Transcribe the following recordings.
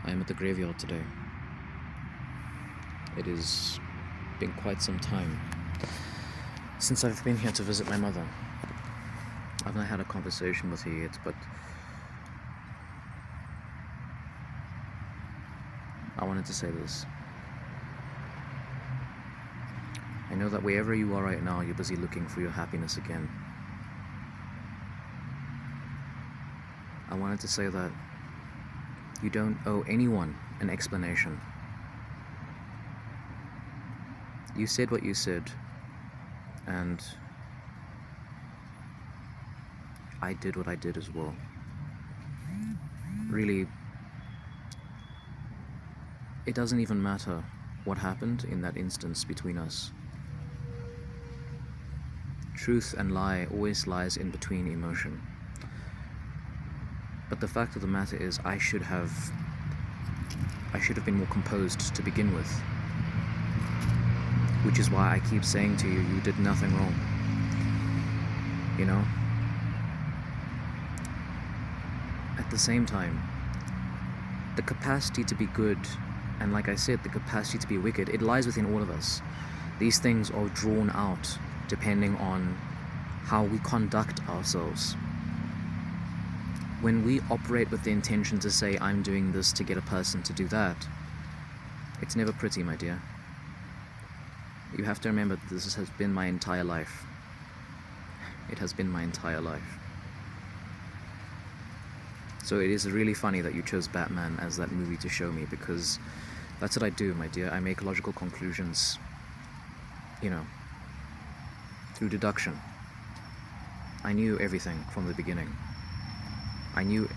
I am at the graveyard today. It has been quite some time since I've been here to visit my mother. I've not had a conversation with her yet, but I wanted to say this. I know that wherever you are right now, you're busy looking for your happiness again. I wanted to say that you don't owe anyone an explanation. You said what you said, and I did what I did as well. Really, it doesn't even matter what happened in that instance between us. Truth and lie always lies in between emotion. But the fact of the matter is, I should have been more composed to begin with. Which is why I keep saying to you, you did nothing wrong. You know? At the same time, the capacity to be good, and like I said, the capacity to be wicked, it lies within all of us. These things are drawn out depending on how we conduct ourselves. When we operate with the intention to say, I'm doing this to get a person to do that, it's never pretty, my dear. You have to remember that this has been my entire life. It has been my entire life. So it is really funny that you chose Batman as that movie to show me, because that's what I do, my dear. I make logical conclusions, through deduction. I knew everything from the beginning. I knew,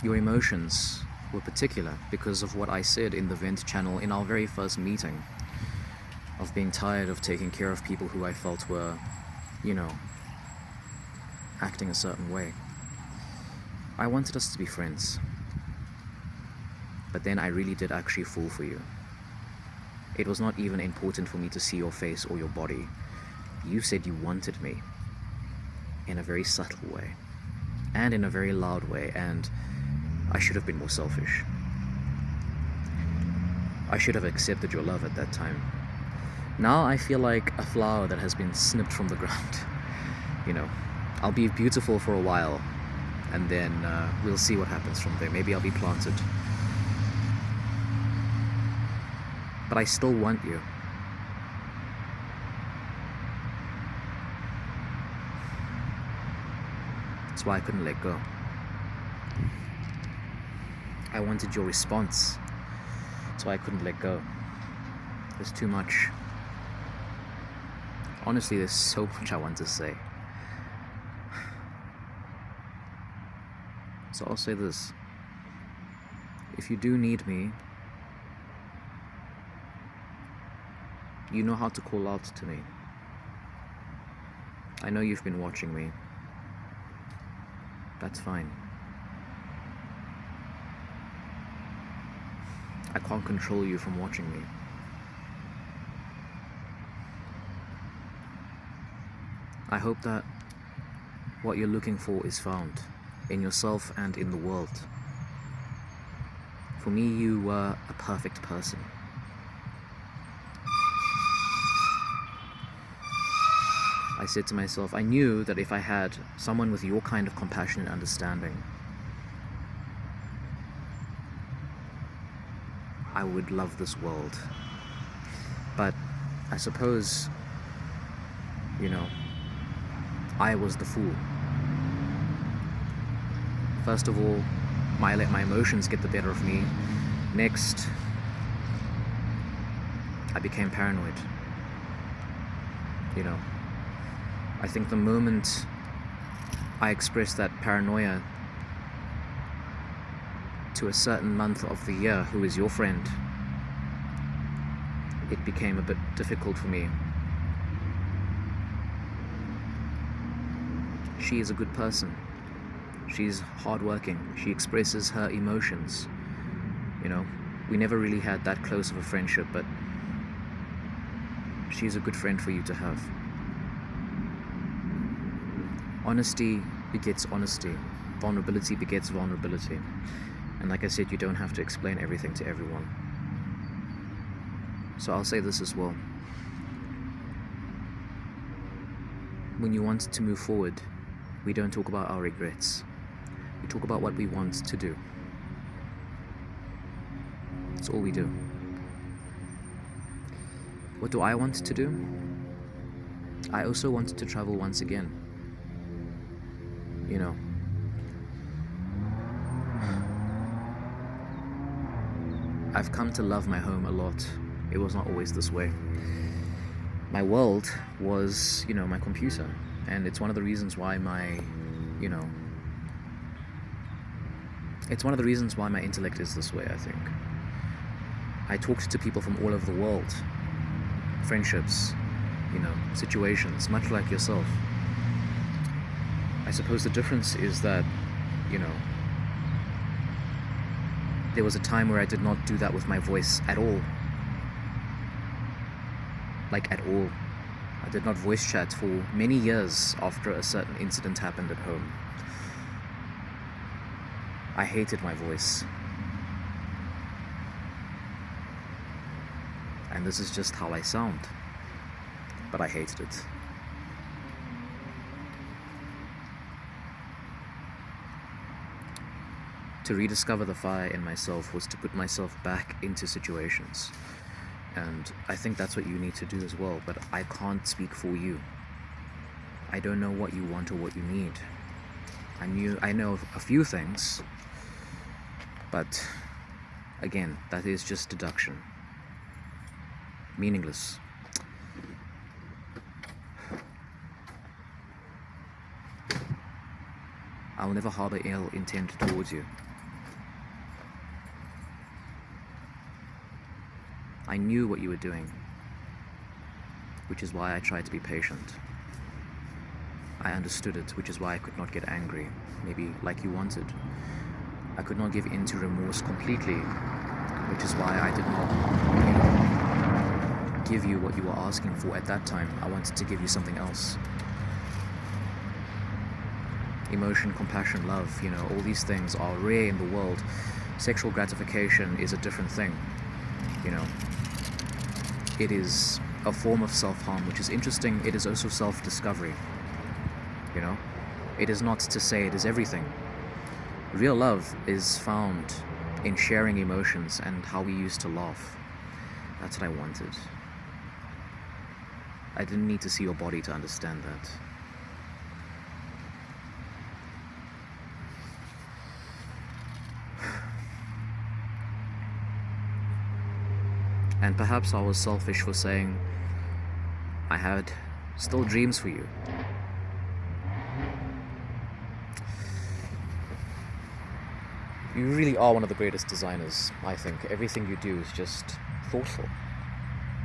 your emotions were particular because of what I said in the vent channel in our very first meeting, of being tired of taking care of people who I felt were, acting a certain way. I wanted us to be friends. But then I really did actually fall for you. It was not even important for me to see your face or your body. You said you wanted me in a very subtle way and in a very loud way, and I should have been more selfish. I should have accepted your love at that time. Now I feel like a flower that has been snipped from the ground. I'll be beautiful for a while, and then we'll see what happens from there. Maybe I'll be planted. But I still want you. That's why I couldn't let go. I wanted your response. That's why I couldn't let go. There's too much. Honestly, there's so much I want to say. So I'll say this. If you do need me, you know how to call out to me. I know you've been watching me. That's fine. I can't control you from watching me. I hope that what you're looking for is found in yourself and in the world. For me, you were a perfect person. I said to myself, I knew that if I had someone with your kind of compassion and understanding, I would love this world. But I suppose, I was the fool. First of all, I let my emotions get the better of me. Next, I became paranoid. I think the moment I expressed that paranoia to a certain month of the year who is your friend, it became a bit difficult for me. She is a good person. She's hardworking. She expresses her emotions. We never really had that close of a friendship, but she's a good friend for you to have. Honesty begets honesty. vulnerability begets vulnerability. And like I said, you don't have to explain everything to everyone. So I'll say this as well. When you want to move forward, we don't talk about our regrets. We talk about what we want to do. That's all we do. What do I want to do? I also wanted to travel once again. You know. I've come to love my home a lot. It was not always this way. My world was, my computer. And it's one of the reasons why it's one of the reasons why my intellect is this way, I think. I talked to people from all over the world. Friendships, situations, much like yourself. I suppose the difference is that, there was a time where I did not do that with my voice at all. Like at all. I did not voice chat for many years after a certain incident happened at home. I hated my voice. And this is just how I sound. But I hated it. To rediscover the fire in myself was to put myself back into situations. And I think that's what you need to do as well, but I can't speak for you. I don't know what you want or what you need. I know a few things, but again, that is just deduction. Meaningless. I'll never harbor ill intent towards you. I knew what you were doing, which is why I tried to be patient. I understood it, which is why I could not get angry, maybe like you wanted. I could not give in to remorse completely, which is why I did not give you what you were asking for at that time. I wanted to give you something else. Emotion, compassion, love, all these things are rare in the world. Sexual gratification is a different thing, It is a form of self-harm, which is interesting. It is also self-discovery, It is not to say it is everything. Real love is found in sharing emotions and how we used to laugh. That's what I wanted. I didn't need to see your body to understand that. And perhaps I was selfish for saying I had still dreams for you. You really are one of the greatest designers, I think. Everything you do is just thoughtful.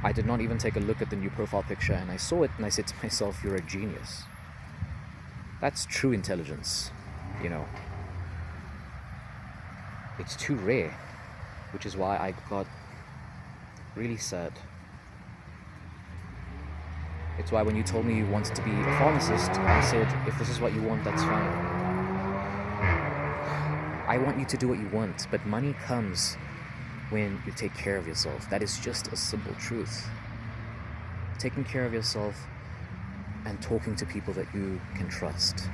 I did not even take a look at the new profile picture, and I saw it and I said to myself, you're a genius. That's true intelligence, It's too rare, which is why I got really sad. It's why when you told me you wanted to be a pharmacist, I said, if this is what you want, that's fine. I want you to do what you want, but money comes when you take care of yourself. That is just a simple truth. Taking care of yourself and talking to people that you can trust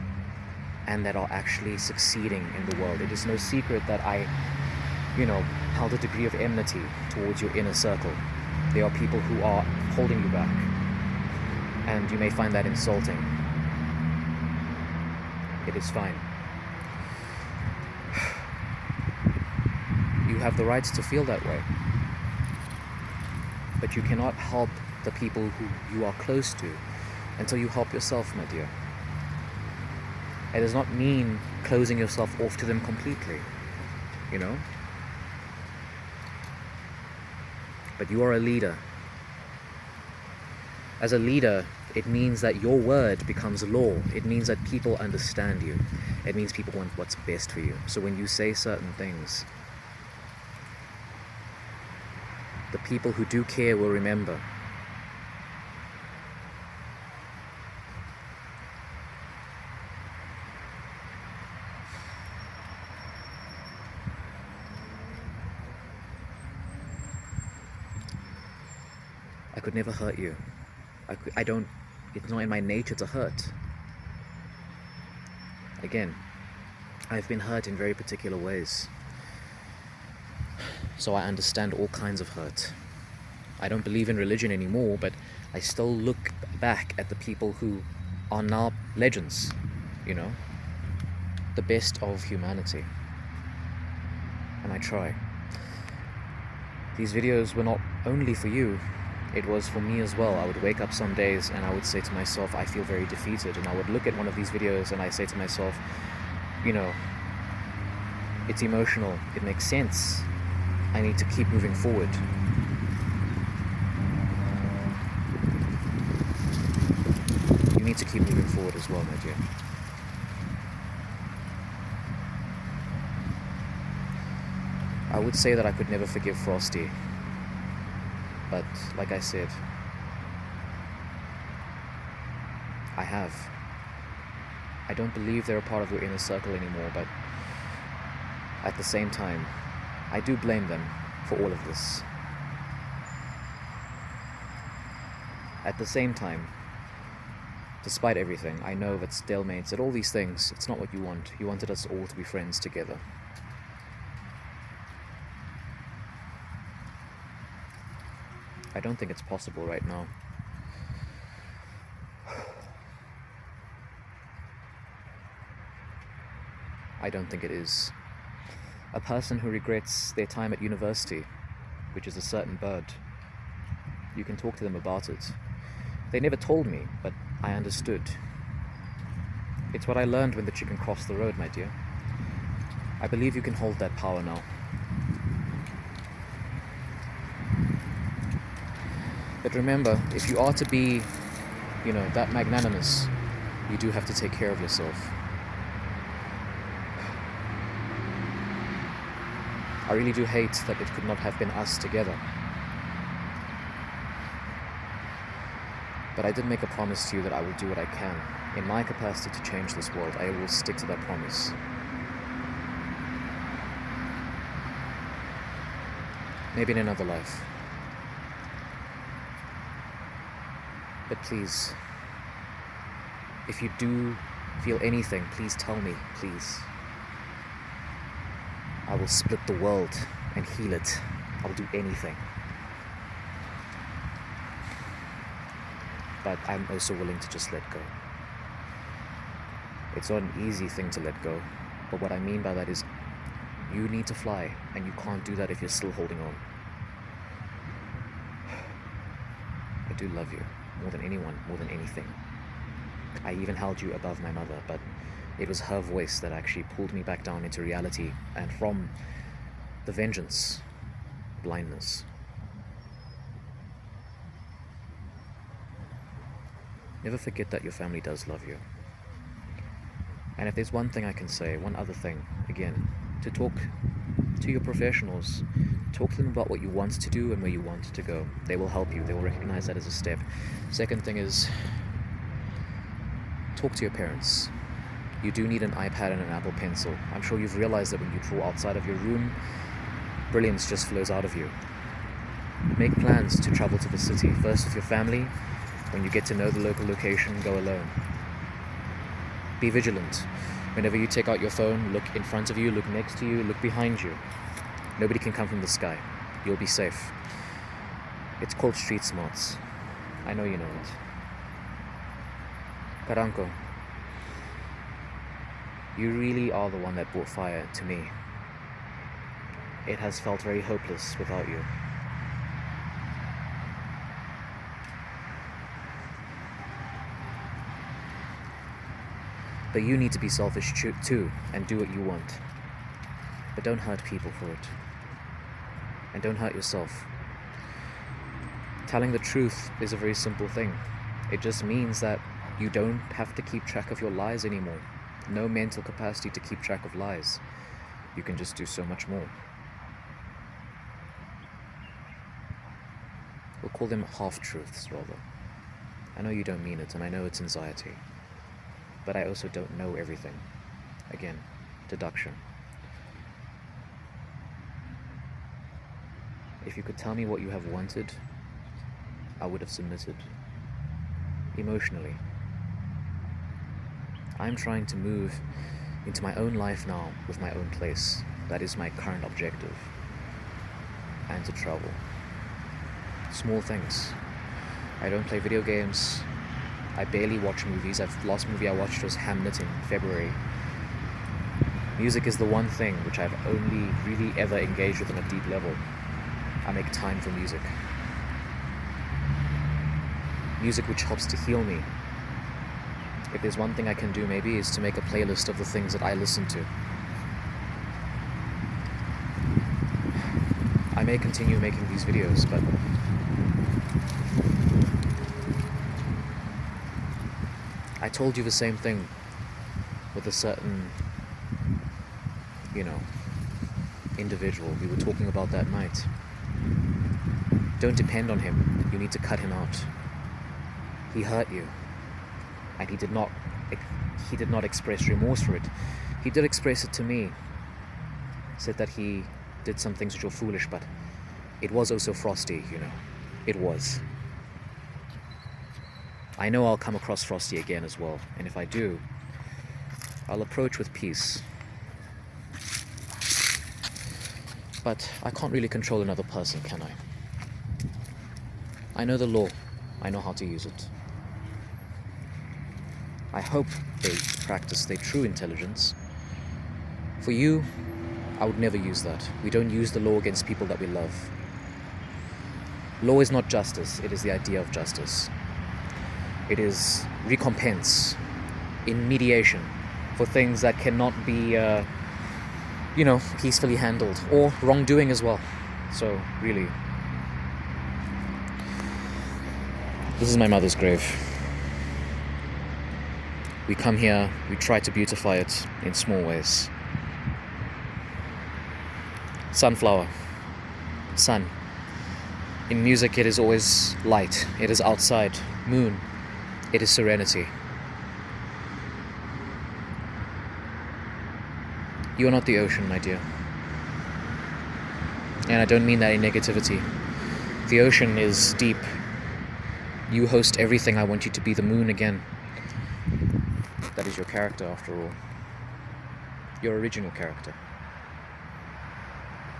and that are actually succeeding in the world. It is no secret that I held a degree of enmity towards your inner circle. There are people who are holding you back, and you may find that insulting. It is fine. You have the right to feel that way, but you cannot help the people who you are close to until you help yourself, my dear. It does not mean closing yourself off to them completely, But you are a leader. As a leader, it means that your word becomes law. It means that people understand you. It means people want what's best for you. So when you say certain things, the people who do care will remember. I could never hurt you. I don't, it's not in my nature to hurt. Again, I've been hurt in very particular ways. So I understand all kinds of hurt. I don't believe in religion anymore, but I still look back at the people who are now legends, you know, the best of humanity. And I try. These videos were not only for you, it was for me as well. I would wake up some days and I would say to myself, I feel very defeated. And I would look at one of these videos and I say to myself, you know, it's emotional, it makes sense. I need to keep moving forward. You need to keep moving forward as well, my dear. I would say that I could never forgive Frosty, but like I said, I have. I don't believe they're a part of your inner circle anymore, but at the same time, I do blame them for all of this. At the same time, despite everything, I know that stalemates and all these things, it's not what you want. You wanted us all to be friends together. I don't think it's possible right now. I don't think it is. A person who regrets their time at university, which is a certain bird, you can talk to them about it. They never told me, but I understood. It's what I learned when the chicken crossed the road, my dear. I believe you can hold that power now. But remember, if you are to be, you know, that magnanimous, you do have to take care of yourself. I really do hate that it could not have been us together. But I did make a promise to you that I will do what I can. In my capacity to change this world, I will stick to that promise. Maybe in another life. But please, if you do feel anything, please tell me, please. I will split the world and heal it. I will do anything. But I'm also willing to just let go. It's not an easy thing to let go, but what I mean by that is you need to fly, and you can't do that if you're still holding on. I do love you, more than anyone, more than anything. I even held you above my mother, but it was her voice that actually pulled me back down into reality and from the vengeance, blindness. Never forget that your family does love you. And if there's one thing I can say, one other thing, again, to talk to your professionals, talk to them about what you want to do and where you want to go. They will help you. They will recognize that as a step. Second thing is, talk to your parents. You do need an iPad and an Apple Pencil. I'm sure you've realized that when you draw outside of your room, brilliance just flows out of you. Make plans to travel to the city, first with your family. When you get to know the local location, go alone. Be vigilant. Whenever you take out your phone, look in front of you, look next to you, look behind you. Nobody can come from the sky. You'll be safe. It's called street smarts. I know you know it. Karanko, you really are the one that brought fire to me. It has felt very hopeless without you. But you need to be selfish too, and do what you want. But don't hurt people for it. And don't hurt yourself. Telling the truth is a very simple thing. It just means that you don't have to keep track of your lies anymore. No mental capacity to keep track of lies. You can just do so much more. We'll call them half-truths, rather. I know you don't mean it, and I know it's anxiety. But I also don't know everything. Again, deduction. If you could tell me what you have wanted, I would have submitted. Emotionally. I'm trying to move into my own life now with my own place. That is my current objective. And to travel. Small things. I don't play video games. I barely watch movies. The last movie I watched was Hamlet in February. Music is the one thing which I've only really ever engaged with on a deep level. I make time for music. Music which helps to heal me. If there's one thing I can do maybe is to make a playlist of the things that I listen to. I may continue making these videos, but I told you the same thing with a certain, individual we were talking about that night. Don't depend on him. You need to cut him out. He hurt you. And he did not express remorse for it. He did express it to me. Said that he did some things which were foolish, but it was also Frosty, It was. I know I'll come across Frosty again as well, and if I do, I'll approach with peace. But I can't really control another person, can I? I know the law. I know how to use it. I hope they practice their true intelligence. For you, I would never use that. We don't use the law against people that we love. Law is not justice, it is the idea of justice. It is recompense in mediation for things that cannot be, peacefully handled, or wrongdoing as well. So, really, this is my mother's grave. We come here, we try to beautify it in small ways. Sunflower, sun. In music, it is always light. It is outside. Moon. It is serenity. You are not the ocean, my dear. And I don't mean that in negativity. The ocean is deep. You host everything. I want you to be the moon again. That is your character, after all. Your original character.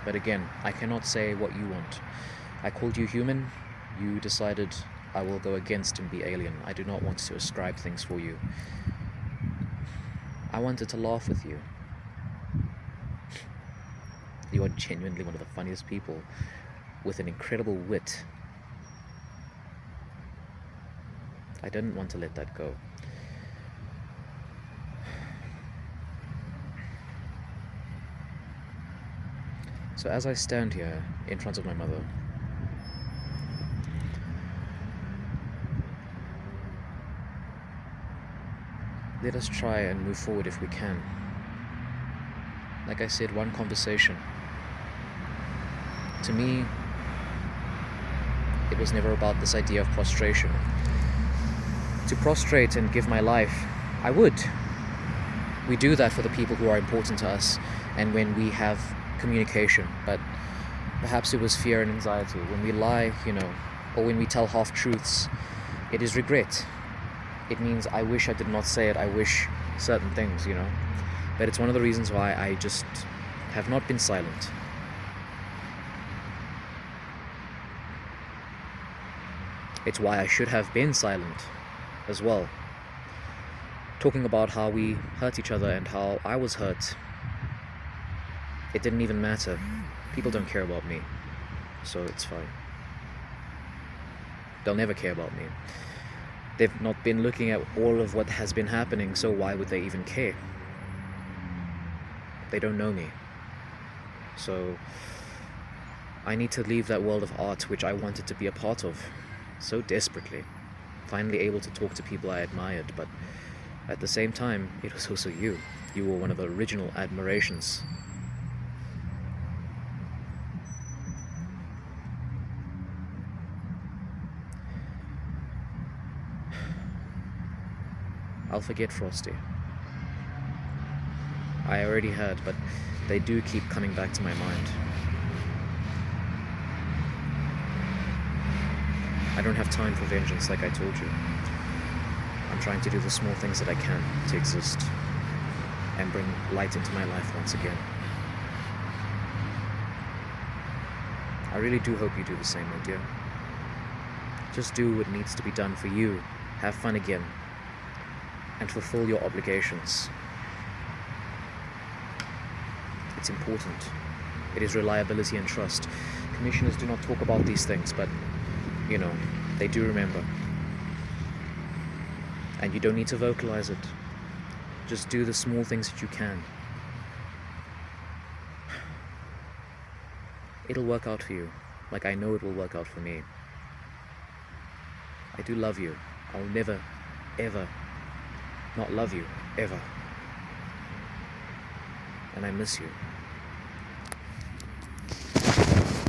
But again, I cannot say what you want. I called you human. You decided I will go against and be alien. I do not want to ascribe things for you. I wanted to laugh with you. You are genuinely one of the funniest people with an incredible wit. I didn't want to let that go. So as I stand here in front of my mother, let us try and move forward if we can. Like I said, one conversation. To me, it was never about this idea of prostration. To prostrate and give my life, I would. We do that for the people who are important to us and when we have communication, but perhaps it was fear and anxiety. When we lie, or when we tell half-truths, it is regret. It means I wish I did not say it, I wish certain things, But it's one of the reasons why I just have not been silent. It's why I should have been silent as well. Talking about how we hurt each other and how I was hurt. It didn't even matter. People don't care about me, so it's fine. They'll never care about me. They've not been looking at all of what has been happening, so why would they even care? They don't know me. So I need to leave that world of art which I wanted to be a part of so desperately. Finally able to talk to people I admired, but at the same time, it was also you. You were one of the original admirations. I'll forget Frosty. I already had, but they do keep coming back to my mind. I don't have time for vengeance, like I told you. I'm trying to do the small things that I can to exist and bring light into my life once again. I really do hope you do the same, my dear. Just do what needs to be done for you. Have fun again. And fulfill your obligations. It's important. It is reliability and trust. Commissioners do not talk about these things, but, you know, they do remember. And you don't need to vocalize it. Just do the small things that you can. It'll work out for you, like I know it will work out for me. I do love you. I'll never, ever not love you, ever. And I miss you.